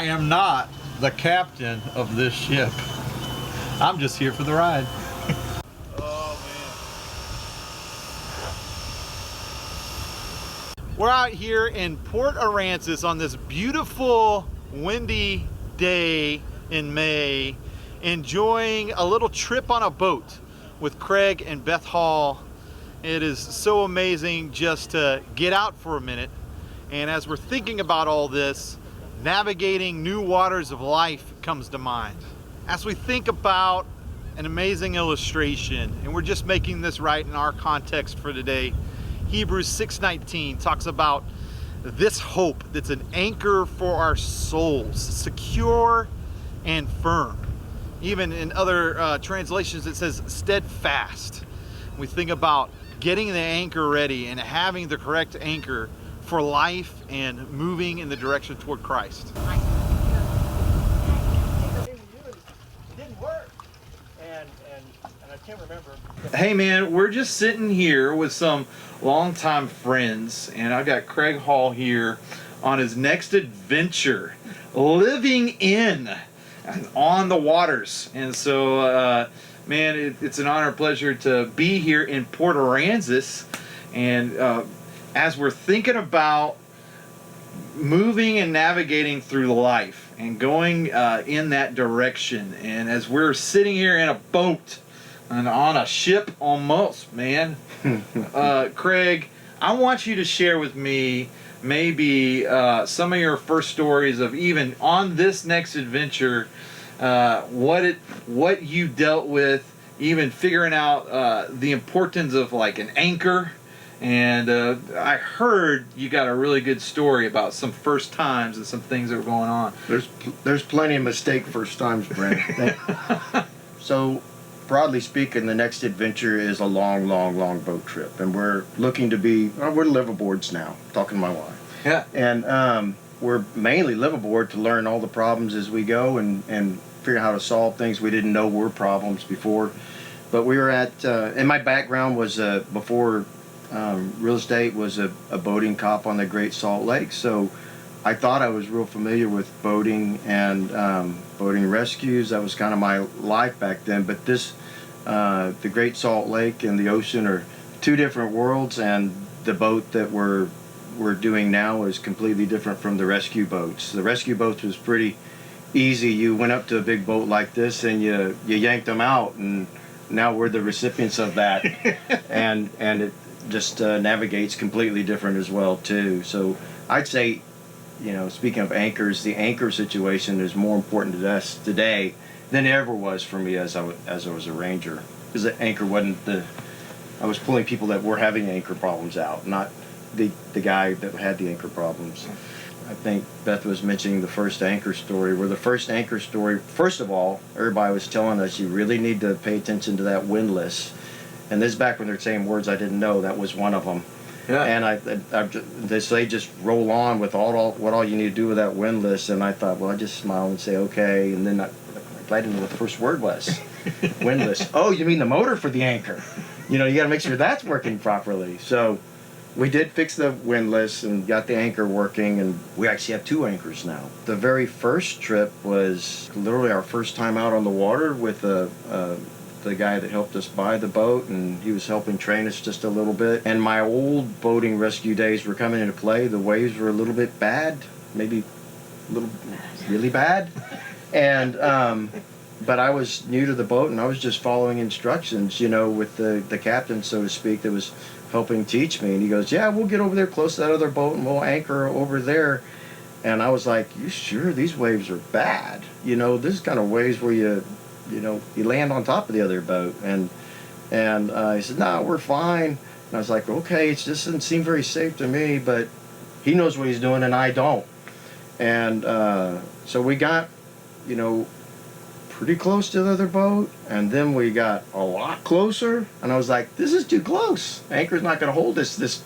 I am not the captain of this ship. I'm just here for the ride. Oh man. We're out here in Port Aransas on this beautiful windy day in May, enjoying a little trip on a boat with Craig and Beth Hall. It is so amazing just to get out for a minute. And as we're thinking about all this, navigating new waters of life comes to mind. As we think about an amazing illustration, and we're just making this right in our context for today, Hebrews 6:19 talks about this hope that's an anchor for our souls, secure and firm. Even in other translations it says steadfast. We think about getting the anchor ready and having the correct anchor for life and moving in the direction toward Christ. It didn't work. And I can't remember. Hey man, we're just sitting here with some longtime friends, and I've got Craig Hall here on his next adventure, living in and on the waters. And so man, it's an honor and pleasure to be here in Port Aransas. And as we're thinking about moving and navigating through life and going in that direction, and as we're sitting here in a boat and on a ship almost, man, Craig, I want you to share with me maybe some of your first stories of even on this next adventure, what you dealt with, even figuring out the importance of like an anchor. And I heard you got a really good story about some first times and some things that were going on. There's plenty of mistake first times, Brent. So, broadly speaking, the next adventure is a long boat trip, and we're looking to be we're liveaboards now. Talking to my wife. Yeah. And we're mainly liveaboard to learn all the problems as we go and figure out how to solve things we didn't know were problems before. But we were at and my background was before. Real estate was a boating cop on the Great Salt Lake, so I thought I was real familiar with boating and boating rescues. That was kind of my life back then. But this, the Great Salt Lake and the ocean are two different worlds, and the boat that we're doing now is completely different from the rescue boats. The rescue boats was pretty easy. You went up to a big boat like this and you yanked them out, and now we're the recipients of that, and it just navigates completely different as well too. So I'd say, speaking of anchors, the anchor situation is more important to us today than it ever was for me as I was a ranger, because the anchor wasn't I was pulling people that were having anchor problems out, not the guy that had the anchor problems. I think Beth was mentioning the first anchor story. First of all, everybody was telling us you really need to pay attention to that windlass. And this is back when they're saying words I didn't know. That was one of them. Yeah. And they just roll on with what all you need to do with that windlass. And I thought, well, I just smile and say okay. And then I didn't know what the first word was. Windlass. Oh, you mean the motor for the anchor? You got to make sure that's working properly. So we did fix the windlass and got the anchor working, and we actually have two anchors now. The very first trip was literally our first time out on the water with the guy that helped us buy the boat, and he was helping train us just a little bit. And my old boating rescue days were coming into play. The waves were a little bit bad, maybe a little really bad. And but I was new to the boat, and I was just following instructions, with the captain, so to speak, that was helping teach me. And he goes, yeah, we'll get over there close to that other boat and we'll anchor over there. And I was like, you sure these waves are bad? This kind of waves where you land on top of the other boat. And he said, no, we're fine. And I was like, okay, it just doesn't seem very safe to me, but he knows what he's doing and I don't. And so we got, pretty close to the other boat, and then we got a lot closer, and I was like, this is too close. Anchor's not going to hold us this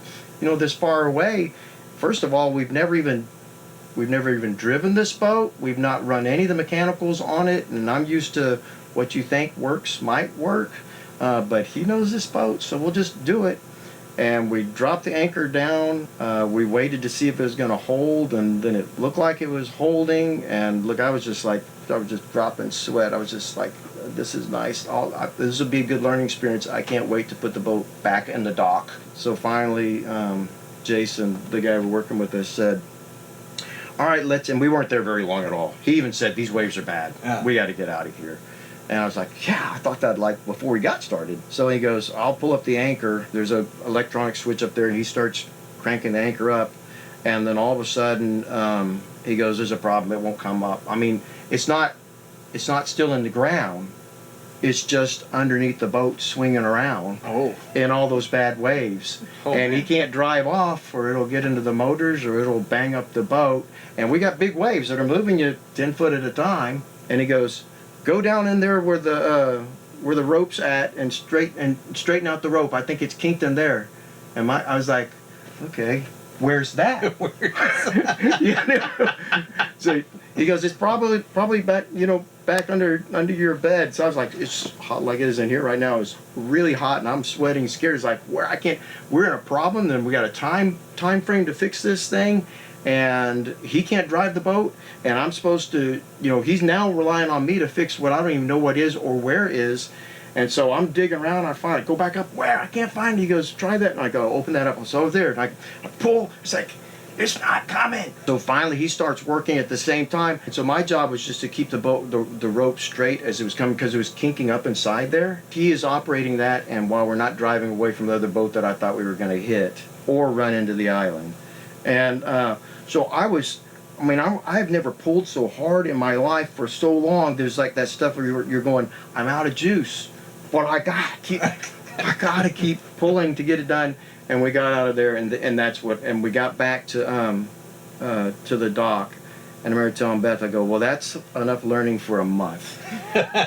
far away. First of all, we've never even driven this boat. We've not run any of the mechanicals on it, and I'm used to what you think works might work, but he knows this boat, so we'll just do it. And we dropped the anchor down. We waited to see if it was going to hold, and then it looked like it was holding. And look, I was just dropping sweat. I was just like, this is nice. This will be a good learning experience. I can't wait to put the boat back in the dock. So finally, Jason, the guy we're working with us, said, all right, and we weren't there very long at all. He even said, these waves are bad. Yeah. We got to get out of here. And I was like, yeah, I thought that like before we got started. So he goes, I'll pull up the anchor. There's a electronic switch up there, and he starts cranking the anchor up. And then all of a sudden, he goes, there's a problem. It won't come up. I mean, it's not still in the ground. It's just underneath the boat swinging around in all those bad waves. And he can't drive off, or it'll get into the motors, or it'll bang up the boat. And we got big waves that are moving you 10 foot at a time. And he goes, go down in there where the rope's at and straighten out the rope. I think it's kinked in there. And I was like, okay, where's that? You know? So he goes, it's probably back, back under your bed. So I was like, it's hot like it is in here right now. It's really hot, and I'm sweating, scared. It's like, we're in a problem, and we got a time frame to fix this thing, and he can't drive the boat, and I'm supposed to, he's now relying on me to fix what I don't even know what is or where is. And so I'm digging around, I find it, go back up, where? I can't find it. He goes, try that. And I go, open that up. It's over there. And I pull, it's like, it's not coming. So finally he starts working at the same time. And so my job was just to keep the boat, the rope straight as it was coming, because it was kinking up inside there. He is operating that, and while we're not driving away from the other boat that I thought we were going to hit or run into the island. And so I've never pulled so hard in my life for so long. There's like that stuff where you're going, I'm out of juice, but I gotta keep pulling to get it done. And we got out of there, and we got back to the dock. And I remember telling Beth, I go, well, that's enough learning for a month.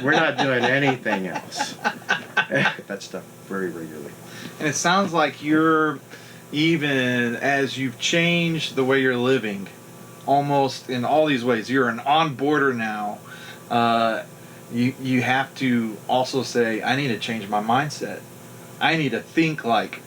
We're not doing anything else. That stuff very regularly. And it sounds like you're, even as you've changed the way you're living, almost in all these ways, you're an on-boarder now. You have to also say, I need to change my mindset. I need to think like,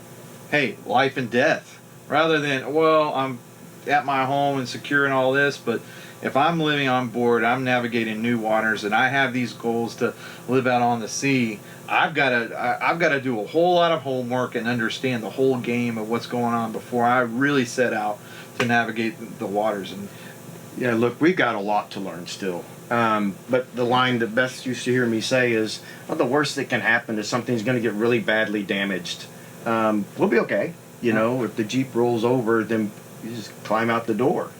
hey, life and death, rather than, well, I'm at my home and secure and all this, but if I'm living on board, I'm navigating new waters, and I have these goals to live out on the sea, I've got to do a whole lot of homework and understand the whole game of what's going on before I really set out to navigate the waters. And yeah, look, we've got a lot to learn still. But the line that Beth used to hear me say is, well, the worst that can happen is something's going to get really badly damaged. We'll be okay. If the Jeep rolls over, then you just climb out the door,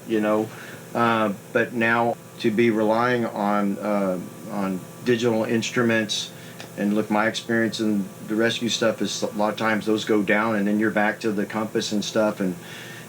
But now to be relying on digital instruments, and look, my experience in the rescue stuff is a lot of times those go down, and then you're back to the compass and stuff, and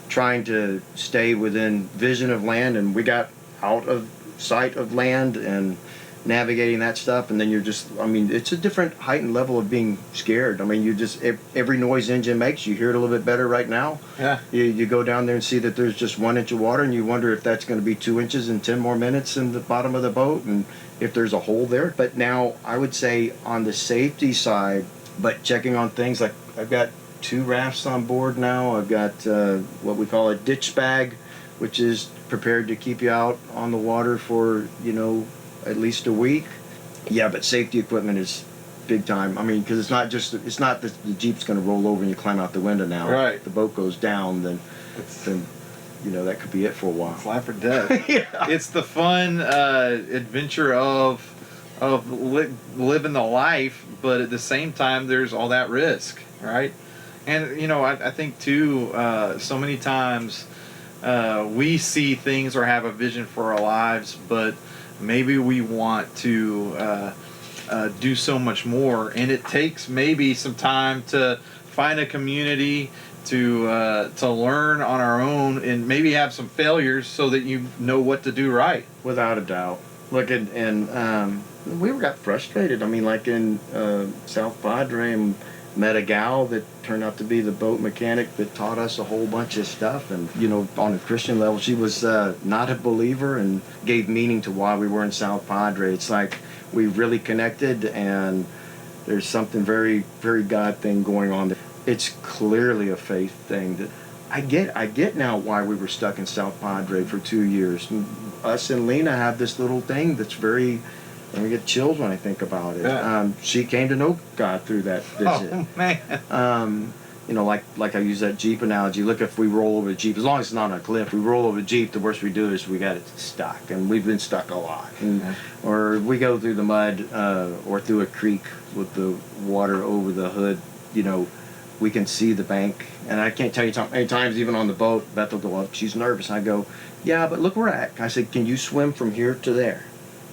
trying to stay within vision of land, and we got out of sight of land and navigating that stuff, and then you're just, it's a different heightened level of being scared. You just, every noise engine makes, you hear it a little bit better right now. yeah, You go down there and see that there's just 1 inch of water, and you wonder if that's going to be 2 inches in 10 more minutes in the bottom of the boat, and if there's a hole there. But now I would say on the safety side, but checking on things like, I've got 2 rafts on board now. I've got what we call a ditch bag, which is prepared to keep you out on the water for at least a week. Yeah, but safety equipment is big time. Because it's not that the Jeep's going to roll over and you climb out the window now. Right. If the boat goes down, then that could be it for a while. it's life or death. Yeah. It's the fun adventure of living the life, but at the same time, there's all that risk, right? And I think too, so many times we see things or have a vision for our lives, but maybe we want to do so much more, and it takes maybe some time to find a community to learn on our own, and maybe have some failures so that you know what to do right. Without a doubt. Look, and we got frustrated. Like in South Padre, and met a gal that turned out to be the boat mechanic that taught us a whole bunch of stuff. And, on a Christian level, she was not a believer and gave meaning to why we were in South Padre. It's like we really connected, and there's something very, very God thing going on. it's clearly a faith thing that I get now why we were stuck in South Padre for 2 years. Us and Lena have this little thing that's very, I get chills when I think about it. Yeah. She came to know God through that visit. Oh man. You know, like I use that Jeep analogy. Look, if we roll over a Jeep, as long as it's not on a cliff, we roll over a Jeep, the worst we do is we got it stuck, and we've been stuck a lot. And, or we go through the mud or through a creek with the water over the hood, you know, we can see the bank. And I can't tell you how many times, even on the boat, Beth will go up, she's nervous. I go, yeah, but look where we're at. I said, can you swim from here to there?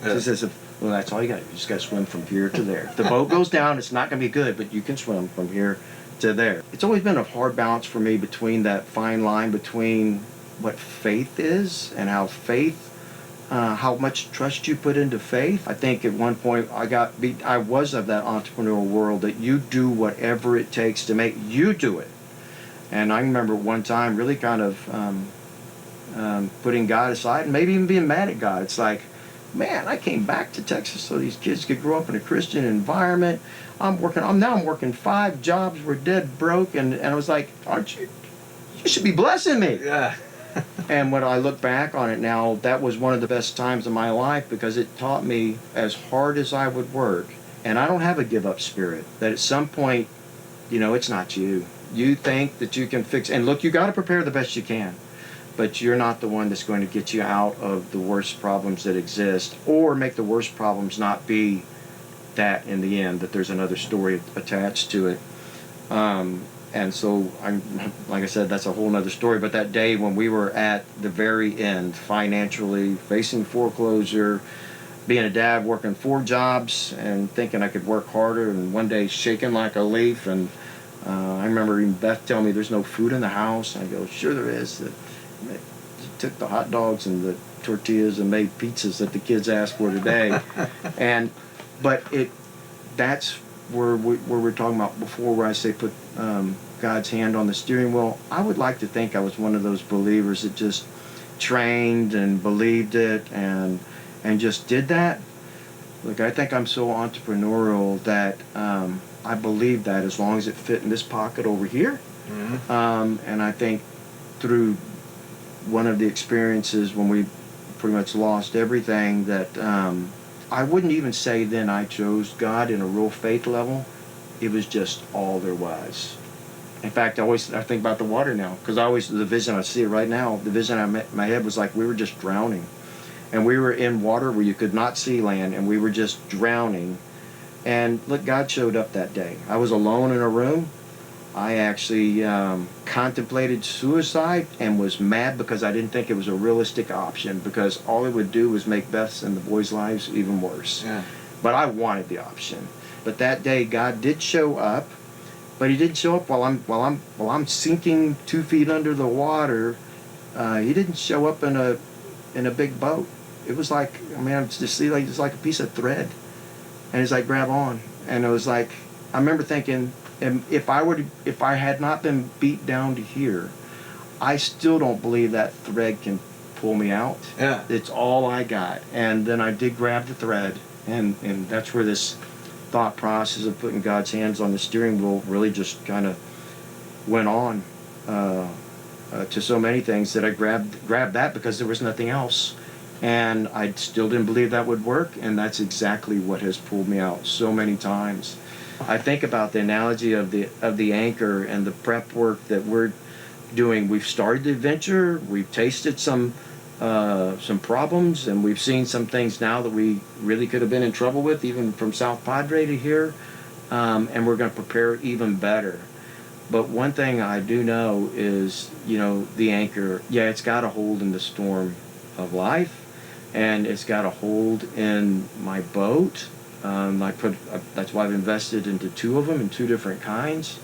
Yeah. She says, well, that's all you got. You just got to swim from here to there. If the boat goes down, it's not going to be good, but you can swim from here to there. It's always been a hard balance for me between that fine line between what faith is and how faith, how much trust you put into faith. I think at one point I was of that entrepreneurial world that you do whatever it takes to make you do it. And I remember one time really kind of putting God aside and maybe even being mad at God. It's like, man, I came back to Texas so these kids could grow up in a Christian environment. I'm working 5 jobs. We're dead broke, and I was like, aren't you? You should be blessing me. Yeah. And when I look back on it now, that was one of the best times of my life because it taught me, as hard as I would work, and I don't have a give up spirit, that at some point, you know, it's not you. You think that you can fix, and look, you got to prepare the best you can. But you're not the one that's going to get you out of the worst problems that exist, or make the worst problems not be that in the end, that there's another story attached to it. And so, like I said, that's a whole nother story. But that day when we were at the very end, financially, facing foreclosure, being a dad, working 4 jobs, and thinking I could work harder, and one day shaking like a leaf. And I remember even Beth telling me there's no food in the house. I go, sure there is. She took the hot dogs and the tortillas and made pizzas that the kids asked for today. But that's where we're talking about before, where I say put God's hand on the steering wheel. I would like to think I was one of those believers that just trained and believed it and just did that. Look, I think I'm so entrepreneurial that I believe that as long as it fit in this pocket over here. Mm-hmm. And I think through one of the experiences when we pretty much lost everything, that I wouldn't even say then I chose God in a real faith level. It was just all there was. In fact, I think about the water now, because the vision, I see it right now, the vision in my head was like we were just drowning. And we were in water where you could not see land, and we were just drowning. And look, God showed up that day. I was alone in a room. I actually contemplated suicide and was mad because I didn't think it was a realistic option, because all it would do was make Beth's and the boys' lives even worse. Yeah. But I wanted the option. But that day, God did show up, but He didn't show up while I'm sinking 2 feet under the water. He didn't show up in a big boat. It was like, it's just like a piece of thread, and it's like, grab on. And it was like, I remember thinking, and if I had not been beat down to here, I still don't believe that thread can pull me out. Yeah. It's all I got. And then I did grab the thread, and that's where this thought process of putting God's hands on the steering wheel really just kind of went on to so many things that I grabbed that because there was nothing else. And I still didn't believe that would work, and that's exactly what has pulled me out so many times. I think about the analogy of the anchor and the prep work that we're doing. We've started the adventure, we've tasted some problems, and we've seen some things now that we really could have been in trouble with, even from South Padre to here, and we're going to prepare even better. But one thing I do know is, the anchor, it's got a hold in the storm of life, and it's got a hold in my boat. That's why I've invested into 2 of them in 2 different kinds.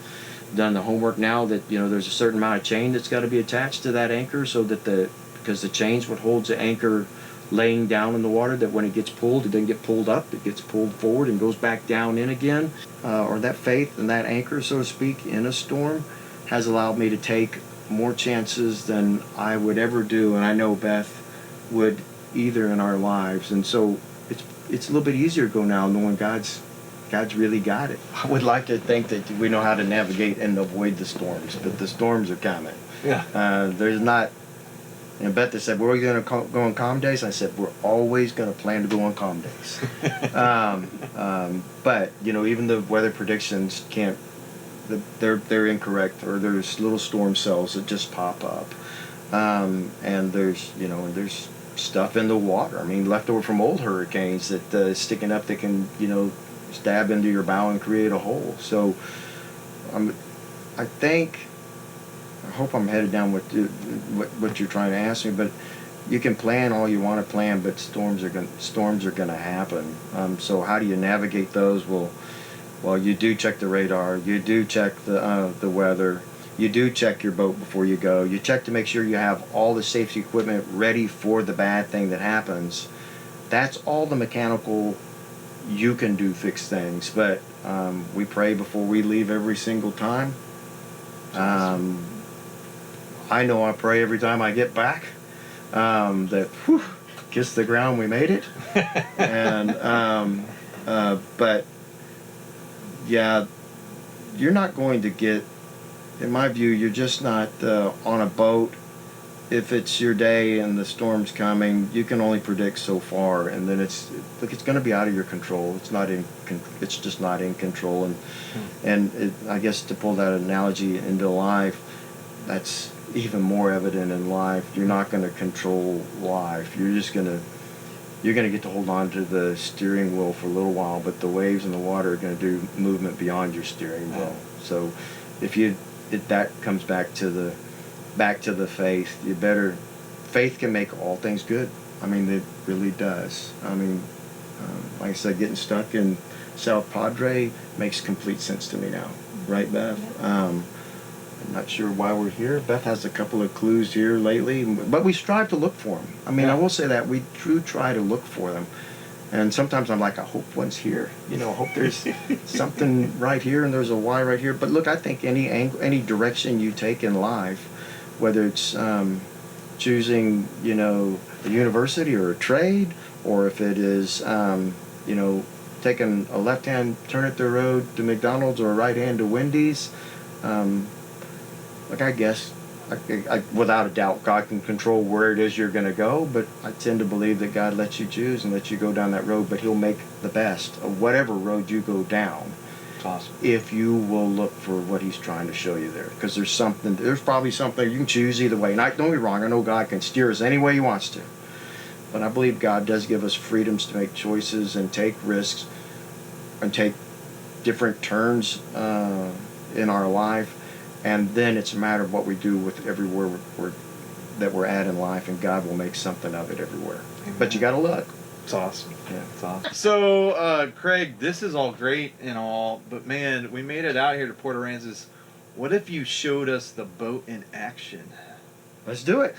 Done the homework now that there's a certain amount of chain that's got to be attached to that anchor, so that because the chain's what holds the anchor laying down in the water, that when it gets pulled, it doesn't get pulled up, it gets pulled forward and goes back down in again. Or that faith and that anchor, so to speak, in a storm has allowed me to take more chances than I would ever do, and I know Beth would either in our lives. And so it's a little bit easier to go now knowing God's God's really got it. I would like to think that we know how to navigate and avoid the storms, but the storms are coming. Yeah. There's not. And Beth said, "Were we going to go on calm days?" I said, "We're always going to plan to go on calm days." But you know, even the weather predictions can't. They're incorrect, or there's little storm cells that just pop up, and there's stuff in the water. I mean, leftover from old hurricanes that is sticking up that can stab into your bow and create a hole. So, I hope I'm headed down with what you're trying to ask me, but you can plan all you want to plan, but storms are going to happen. So how do you navigate those? Well, you do check the radar. You do check the weather. You do check your boat before you go. You check to make sure you have all the safety equipment ready for the bad thing that happens. That's all the mechanical you can do, fix things. But we pray before we leave every single time. I know I pray every time I get back that kiss the ground, we made it. And but yeah, you're not going to get, in my view, you're just not on a boat. If it's your day and the storm's coming, you can only predict so far, and then it's going to be out of your control. It's just not in control. And I guess to pull that analogy into life, that's even more evident in life. You're not going to control life. You're going to get to hold on to the steering wheel for a little while, but the waves and the water are going to do movement beyond your steering wheel. So if that comes back to the faith, faith can make all things good. I mean, it really does. I mean, like I said, getting stuck in South Padre makes complete sense to me now. Right, Beth? I'm not sure why we're here. Beth has a couple of clues here lately, but we strive to look for them. I mean, I will say that we do try to look for them. And sometimes I'm like, I hope one's here. I hope there's something right here and there's a why right here. But look, I think any direction you take in life, whether it's choosing, a university or a trade, or if it is, taking a left-hand turn at the road to McDonald's or a right-hand to Wendy's, I guess, without a doubt, God can control where it is you're going to go, but I tend to believe that God lets you choose and lets you go down that road, but He'll make the best of whatever road you go down. That's awesome. If you will look for what He's trying to show you there. Because there's probably something you can choose either way. And don't get me wrong, I know God can steer us any way He wants to. But I believe God does give us freedoms to make choices and take risks and take different turns in our life. And then it's a matter of what we do with everywhere that we're at in life, and God will make something of it everywhere. Amen. But you got to look. It's awesome. Yeah, it's awesome. So, Craig, this is all great and all, but man, we made it out here to Port Aransas. What if you showed us the boat in action? Let's do it.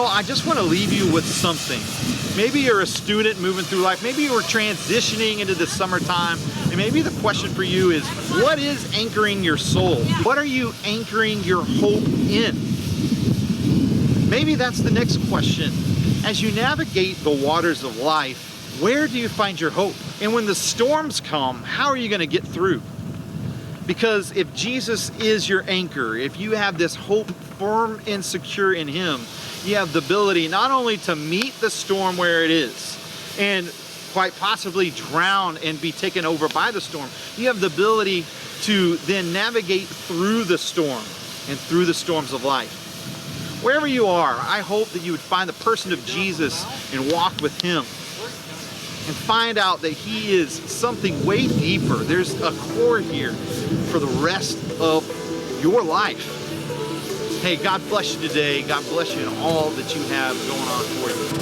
I just want to leave you with something. Maybe you're a student moving through life. Maybe you're transitioning into the summertime. And maybe the question for you is, what is anchoring your soul? What are you anchoring your hope in? Maybe that's the next question. As you navigate the waters of life, where do you find your hope? And when the storms come, how are you going to get through? Because if Jesus is your anchor, if you have this hope firm and secure in him, you have the ability not only to meet the storm where it is and quite possibly drown and be taken over by the storm, you have the ability to then navigate through the storm and through the storms of life. Wherever you are, I hope that you would find the person of Jesus and walk with him and find out that he is something way deeper. There's a core here for the rest of your life. Hey, God bless you today. God bless you in all that you have going on for you.